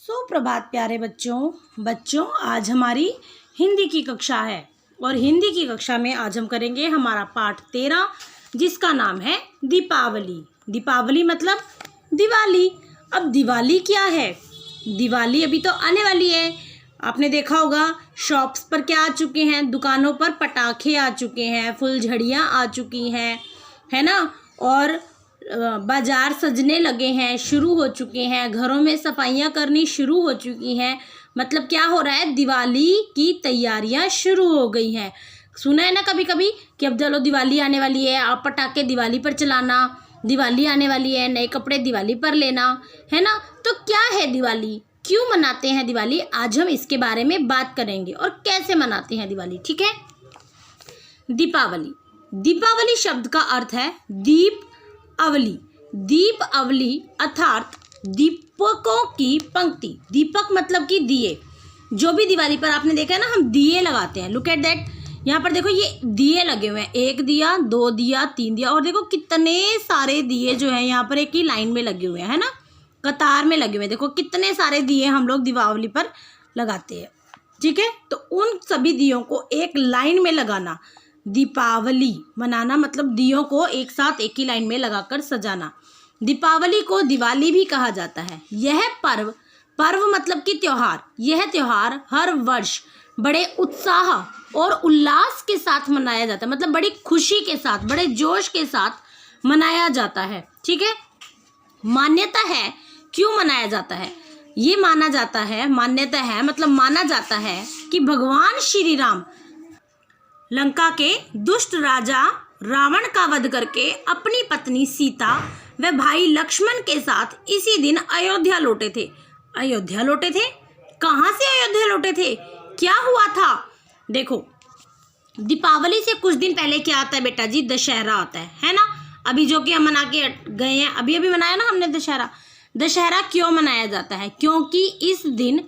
सुप्रभात प्यारे बच्चों आज हमारी हिंदी की कक्षा है और हिंदी की कक्षा में आज हम करेंगे हमारा पाठ 13 जिसका नाम है दीपावली। दीपावली मतलब दिवाली। अब दिवाली क्या है? दिवाली अभी तो आने वाली है। आपने देखा होगा शॉप्स पर क्या आ चुके हैं, दुकानों पर पटाखे आ चुके हैं, फुलझड़ियाँ आ चुकी हैं, है ना। और बाजार सजने लगे हैं, शुरू हो चुके हैं, घरों में सफाइयाँ करनी शुरू हो चुकी हैं। मतलब क्या हो रहा है, दिवाली की तैयारियां शुरू हो गई हैं। सुना है ना कभी कभी कि अब चलो दिवाली आने वाली है, आप पटाखे दिवाली पर चलाना, दिवाली आने वाली है, नए कपड़े दिवाली पर लेना, है ना। तो क्या है दिवाली, क्यों मनाते हैं दिवाली, आज हम इसके बारे में बात करेंगे और कैसे मनाते हैं दिवाली। ठीक है। दीपावली, दीपावली शब्द का अर्थ है दीप अवली। दीप अवली अर्थात दीपकों की पंक्ति। दीपक मतलब कि दिए। जो भी दिवाली पर आपने देखा है ना, हम दिए लगाते हैं। लुक एट दैट, यहाँ पर देखो ये दिए लगे हुए हैं, 1 दिया, 2 दिया, 3 दिया, और देखो कितने सारे दिए जो है यहाँ पर एक ही लाइन में लगे हुए हैं, है ना, कतार में लगे हुए हैं। देखो कितने सारे दिए हम लोग दीपावली पर लगाते हैं। ठीक है, तो उन सभी दियों को एक लाइन में लगाना, दीपावली मनाना मतलब दियों को एक साथ एक ही लाइन में लगाकर सजाना। दीपावली को दिवाली भी कहा जाता है। यह पर्व मतलब कि त्योहार, यह त्योहार हर वर्ष बड़े उत्साह और उल्लास के साथ मनाया जाता है। मतलब बड़ी खुशी के साथ, बड़े जोश के साथ मनाया जाता है। ठीक है। मान्यता है, क्यों मनाया जाता है? ये माना जाता है, मान्यता है मतलब माना जाता है कि भगवान श्री राम लंका के दुष्ट राजा रावण का वध करके अपनी पत्नी सीता व भाई लक्ष्मण के साथ इसी दिन अयोध्या लौटे थे। अयोध्या लौटे थे? कहाँ से अयोध्या लौटे थे? क्या हुआ था? देखो, दीपावली से कुछ दिन पहले क्या आता है बेटा जी? दशहरा आता है ना। अभी जो कि हम मना के गए हैं, अभी मनाया ना हमने दशहरा। दशहरा क्यों मनाया जाता है? क्योंकि इस दिन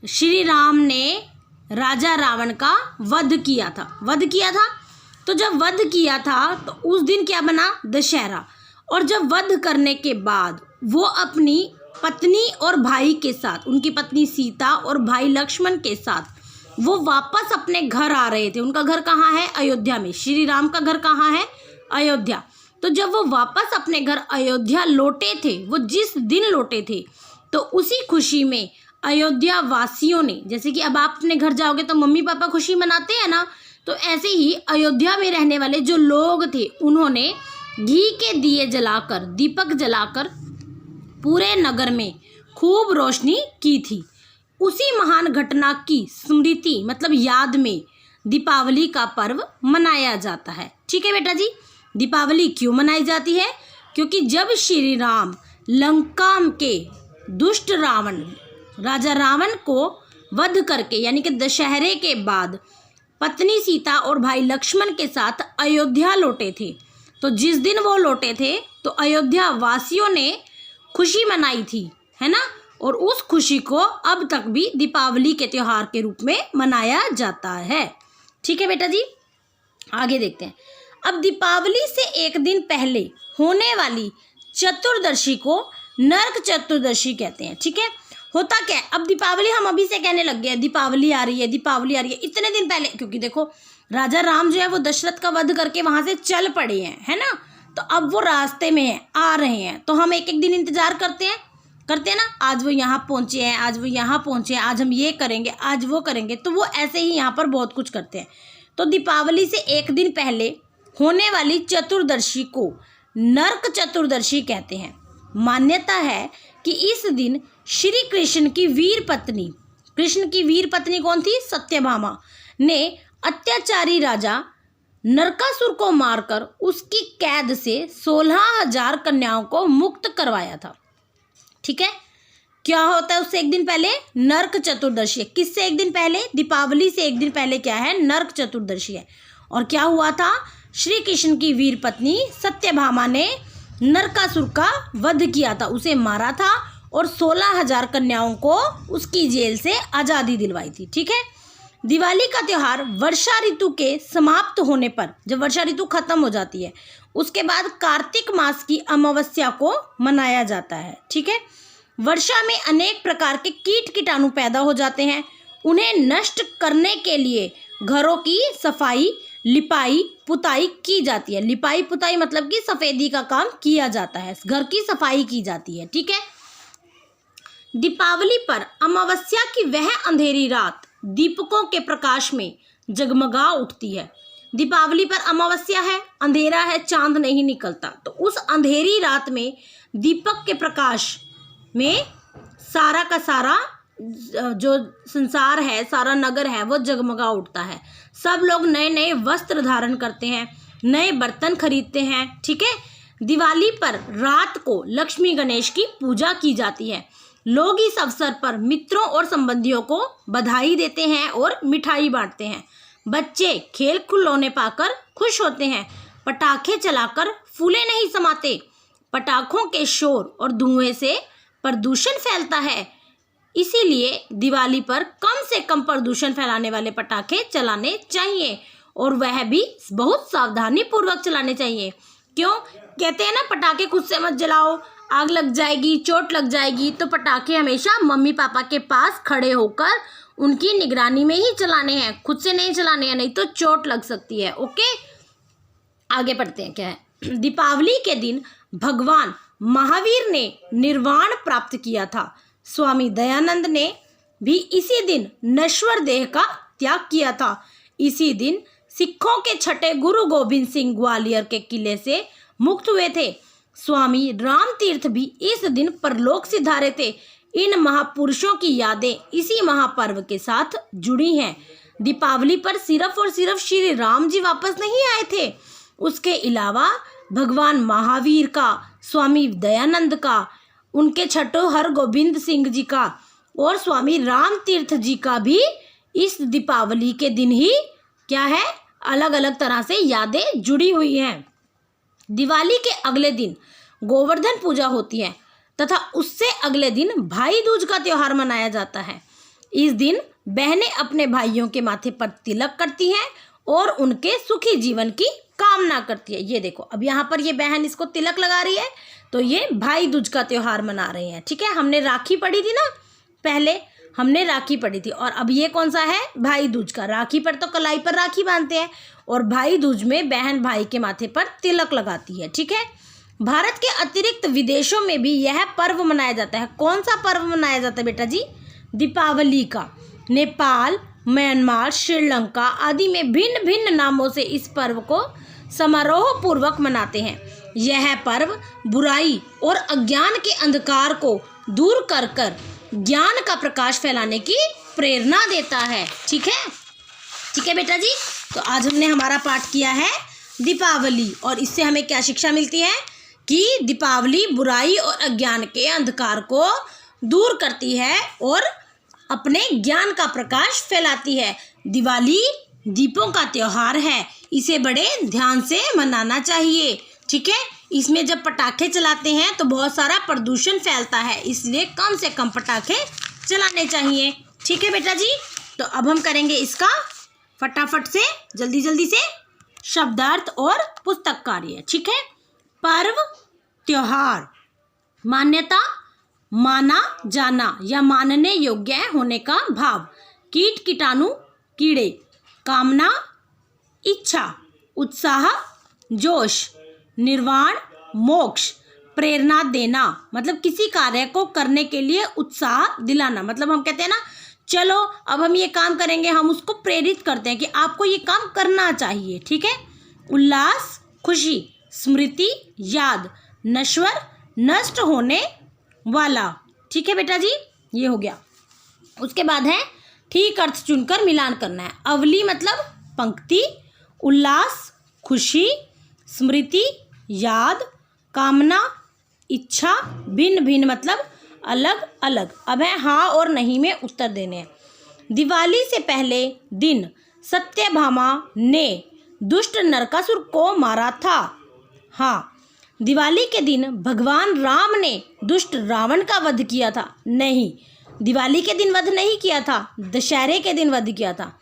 श्री राम ने राजा रावण का वध किया था। तो जब वध किया था तो उस दिन क्या बना? दशहरा। और जब वध करने के बाद वो अपनी पत्नी और भाई के साथ, उनकी पत्नी सीता और भाई लक्ष्मण के साथ वो वापस अपने घर आ रहे थे। उनका घर कहाँ है? अयोध्या में। श्री राम का घर कहाँ है? अयोध्या। तो जब वो वापस अपने घर अयोध्या लौटे थे, वो जिस दिन लौटे थे, तो उसी खुशी में अयोध्या वासियों ने, जैसे कि अब आप अपने घर जाओगे तो मम्मी पापा खुशी मनाते हैं ना, तो ऐसे ही अयोध्या में रहने वाले जो लोग थे उन्होंने घी के दिए जलाकर, दीपक जलाकर पूरे नगर में खूब रोशनी की थी। उसी महान घटना की स्मृति मतलब याद में दीपावली का पर्व मनाया जाता है। ठीक है बेटा जी। दीपावली क्यों मनाई जाती है? क्योंकि जब श्री राम लंका के दुष्ट राजा रावण को वध करके, यानी कि दशहरे के बाद पत्नी सीता और भाई लक्ष्मण के साथ अयोध्या लौटे थे, तो जिस दिन वो लौटे थे तो अयोध्या वासियों ने खुशी मनाई थी, है ना। और उस खुशी को अब तक भी दीपावली के त्योहार के रूप में मनाया जाता है। ठीक है बेटा जी, आगे देखते हैं। अब दीपावली से एक दिन पहले होने वाली चतुर्दशी को नरक चतुर्दशी कहते हैं। ठीक है। होता क्या है, अब दीपावली हम अभी से कहने लग गए, दीपावली आ रही है, दीपावली आ रही है, इतने दिन पहले, क्योंकि देखो राजा राम जो है वो दशरथ का वध करके वहां से चल पड़े हैं, है ना। तो अब वो रास्ते में हैं, आ रहे हैं, तो हम एक एक दिन इंतजार करते हैं ना। आज वो यहाँ पहुंचे हैं, आज वो यहाँ पहुंचे हैं, आज हम ये करेंगे, आज वो करेंगे। तो वो ऐसे ही यहाँ पर बहुत कुछ करते हैं। तो दीपावली से एक दिन पहले होने वाली चतुर्दशी को नरक चतुर्दशी कहते हैं। मान्यता है कि इस दिन श्री कृष्ण की वीर पत्नी कौन थी? सत्यभामा ने अत्याचारी राजा नरकासुर को मारकर उसकी कैद से 16,000 कन्याओं को मुक्त करवाया था। ठीक है। क्या होता है उससे एक दिन पहले? नरक चतुर्दशी। किससे एक दिन पहले? दीपावली से एक दिन पहले क्या है? नरक चतुर्दशी है। और क्या हुआ था? श्री कृष्ण की वीर पत्नी सत्यभामा ने नरकासुर का वध किया था, उसे मारा था और 16,000 कन्याओं को उसकी जेल से आज़ादी दिलवाई थी। ठीक है। दिवाली का त्यौहार वर्षा ऋतु के समाप्त होने पर, जब वर्षा ऋतु खत्म हो जाती है, उसके बाद कार्तिक मास की अमावस्या को मनाया जाता है। ठीक है। वर्षा में अनेक प्रकार के कीट कीटाणु पैदा हो जाते हैं। उन्हें नष्ट करने के लिए घरों की सफाई, लिपाई पुताई की जाती है। लिपाई पुताई मतलब कि सफेदी का काम किया जाता है, घर की सफाई की जाती है। ठीक है। दीपावली पर अमावस्या की वह अंधेरी रात दीपकों के प्रकाश में जगमगा उठती है। दीपावली पर अमावस्या है, अंधेरा है, चांद नहीं निकलता, तो उस अंधेरी रात में दीपक के प्रकाश में सारा का सारा जो संसार है, सारा नगर है, वो जगमगा उठता है। सब लोग नए नए वस्त्र धारण करते हैं, नए बर्तन खरीदते हैं। ठीक है। दिवाली पर रात को लक्ष्मी गणेश की पूजा की जाती है। लोग इस अवसर पर मित्रों और संबंधियों को बधाई देते हैं और मिठाई बांटते हैं। बच्चे खेल खिलौने पाकर खुश होते हैं। पटाखे चलाकर फूले नहीं समाते। पटाखों के शोर और धुएं से प्रदूषण फैलता है, इसीलिए दिवाली पर कम से कम प्रदूषण फैलाने वाले पटाखे चलाने चाहिए, और वह भी बहुत सावधानी पूर्वक चलाने चाहिए। क्यों कहते हैं ना, पटाखे खुद से मत जलाओ, आग लग जाएगी, चोट लग जाएगी। तो पटाखे हमेशा मम्मी पापा के पास खड़े होकर उनकी निगरानी में ही चलाने हैं, खुद से नहीं चलाने हैं, नहीं तो चोट लग सकती है। ओके, आगे पढ़ते हैं। क्या है, दीपावली के दिन भगवान महावीर ने निर्वाण प्राप्त किया था। स्वामी दयानंद ने भी इसी दिन नश्वर देह का त्याग किया था। इसी दिन सिखों के छठे गुरु गोविंद सिंह ग्वालियर के किले से मुक्त हुए थे। स्वामी राम तीर्थ भी इस दिन परलोक सिधारे थे। इन महापुरुषों की यादें इसी महापर्व के साथ जुड़ी हैं। दीपावली पर सिर्फ और सिर्फ श्री राम जी वापस नहीं आए थे, उसके अलावा भगवान महावीर का, स्वामी दयानंद का, उनके छठों हरगोबिंद सिंह जी का और स्वामी राम तीर्थ जी का भी इस दीपावली के दिन ही क्या है, अलग अलग तरह से यादें जुड़ी हुई हैं। दिवाली के अगले दिन गोवर्धन पूजा होती है तथा उससे अगले दिन भाई दूज का त्योहार मनाया जाता है। इस दिन बहनें अपने भाइयों के माथे पर तिलक करती हैं और उनके सुखी जीवन की कामना करती है। ये देखो, अब यहाँ पर ये बहन इसको तिलक लगा रही है, तो ये भाई दूज का त्योहार मना रहे हैं। ठीक है। हमने राखी पढ़ी थी ना, पहले हमने राखी पढ़ी थी, और अब ये कौन सा है, भाई दूज का। राखी पर तो कलाई पर राखी बांधते हैं, और भाई दूज में बहन भाई के माथे पर तिलक लगाती है। ठीक है। भारत के अतिरिक्त विदेशों में भी यह पर्व मनाया जाता है। कौन सा पर्व मनाया जाता है बेटा जी, दीपावली का। नेपाल, म्यांमार, श्रीलंका आदि में भिन्न भिन्न नामों से इस पर्व को समारोह पूर्वक मनाते हैं। यह पर्व बुराई और अज्ञान के अंधकार को दूर कर कर ज्ञान का प्रकाश फैलाने की प्रेरणा देता है। ठीक है। ठीक है बेटा जी, तो आज हमने हमारा पाठ किया है दीपावली, और इससे हमें क्या शिक्षा मिलती है कि दीपावली बुराई और अज्ञान के अंधकार को दूर करती है और अपने ज्ञान का प्रकाश फैलाती है। दिवाली दीपों का त्योहार है, इसे बड़े ध्यान से मनाना चाहिए। ठीक है। इसमें जब पटाखे चलाते हैं तो बहुत सारा प्रदूषण फैलता है, इसलिए कम से कम पटाखे चलाने चाहिए। ठीक है बेटा जी, तो अब हम करेंगे इसका फटाफट से, जल्दी जल्दी से शब्दार्थ और पुस्तक कार्य। ठीक है। पर्व, त्योहार, मान्यता, माना जाना या मानने योग्य होने का भाव, कीट कीटाणु कीड़े, कामना इच्छा, उत्साह जोश, निर्वाण मोक्ष, प्रेरणा देना मतलब किसी कार्य को करने के लिए उत्साह दिलाना। मतलब हम कहते हैं ना, चलो अब हम ये काम करेंगे, हम उसको प्रेरित करते हैं कि आपको ये काम करना चाहिए। ठीक है। उल्लास, खुशी, स्मृति, याद, नश्वर, नष्ट होने वाला। ठीक है बेटा जी, ये हो गया। उसके बाद है ठीक अर्थ चुनकर मिलान करना है। अवली मतलब पंक्ति, उल्लास, खुशी, स्मृति, याद, कामना, इच्छा, भिन्न भिन्न मतलब अलग अलग। अब है हाँ और नहीं में उत्तर देने हैं। दिवाली से पहले दिन सत्यभामा ने दुष्ट नरकासुर को मारा था। हाँ। दिवाली के दिन भगवान राम ने दुष्ट रावण का वध किया था। नहीं, दिवाली के दिन वध नहीं किया था, दशहरे के दिन वध किया था।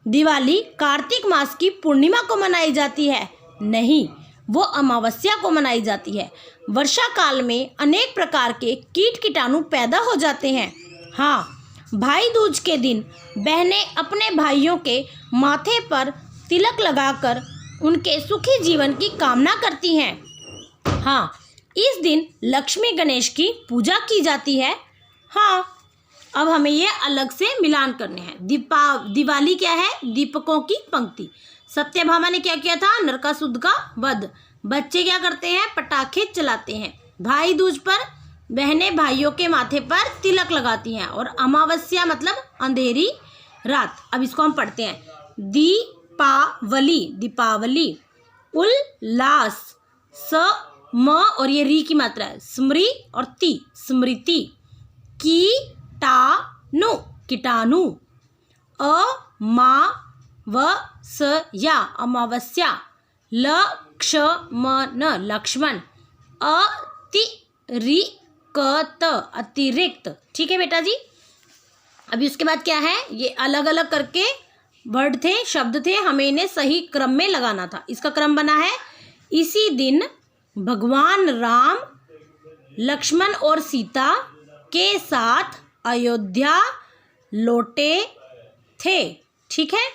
दिवाली कार्तिक मास की पूर्णिमा को मनाई जाती है। नहीं, वो अमावस्या को मनाई जाती है। वर्षा काल में अनेक प्रकार के कीट कीटाणु पैदा हो जाते हैं। हाँ, भाई दूज के दिन बहनें अपने भाइयों के माथे पर तिलक लगाकर उनके सुखी जीवन की कामना करती हैं। हाँ, इस दिन लक्ष्मी गणेश की पूजा की जाती है। हाँ, अब हमें ये अलग से मिलान करने हैं। दिवाली क्या है? दीपकों की पंक्ति। सत्यभामा ने क्या किया था? नरकासुर का वध। बच्चे क्या करते हैं? पटाखे चलाते हैं। भाई दूज पर बहनें भाइयों के माथे पर तिलक लगाती हैं। और अमावस्या मतलब अंधेरी रात। अब इसको हम पढ़ते हैं। दीपावली, दीपावली। उल्लास, स म और ये री की मात्रा है। स्मृ और ति, स्मृति। कीटाणु, कीटाणु। अमावस्या, अमावस्या। लक्ष्मण, लक्ष्मण। अतिरिक्त, अतिरिक्त। ठीक है बेटा जी। अभी उसके बाद क्या है? ये अलग अलग करके वर्ड थे, शब्द थे, हमें इन्हें सही क्रम में लगाना था। इसका क्रम बना है, इसी दिन भगवान राम लक्ष्मण और सीता के साथ अयोध्या लौटे थे। ठीक है।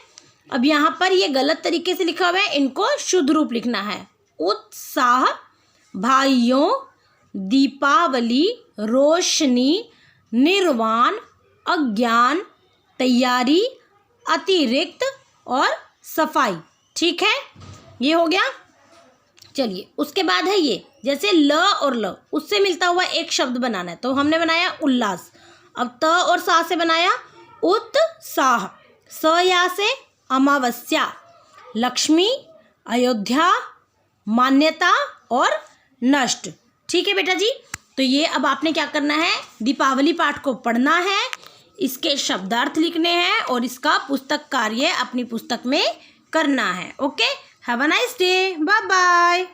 अब यहाँ पर ये गलत तरीके से लिखा हुआ है, इनको शुद्ध रूप लिखना है। उत्साह, भाइयों, दीपावली, रोशनी, निर्वाण, अज्ञान, तैयारी, अतिरिक्त और सफाई। ठीक है, ये हो गया। चलिए उसके बाद है ये, जैसे ल और ल उससे मिलता हुआ एक शब्द बनाना है, तो हमने बनाया उल्लास। अब त और सा से बनाया उत्साह। स या से अमावस्या, लक्ष्मी, अयोध्या, मान्यता और नष्ट। ठीक है बेटा जी। तो ये अब आपने क्या करना है? दीपावली पाठ को पढ़ना है, इसके शब्दार्थ लिखने हैं और इसका पुस्तक कार्य अपनी पुस्तक में करना है। Okay, have a nice day, bye bye.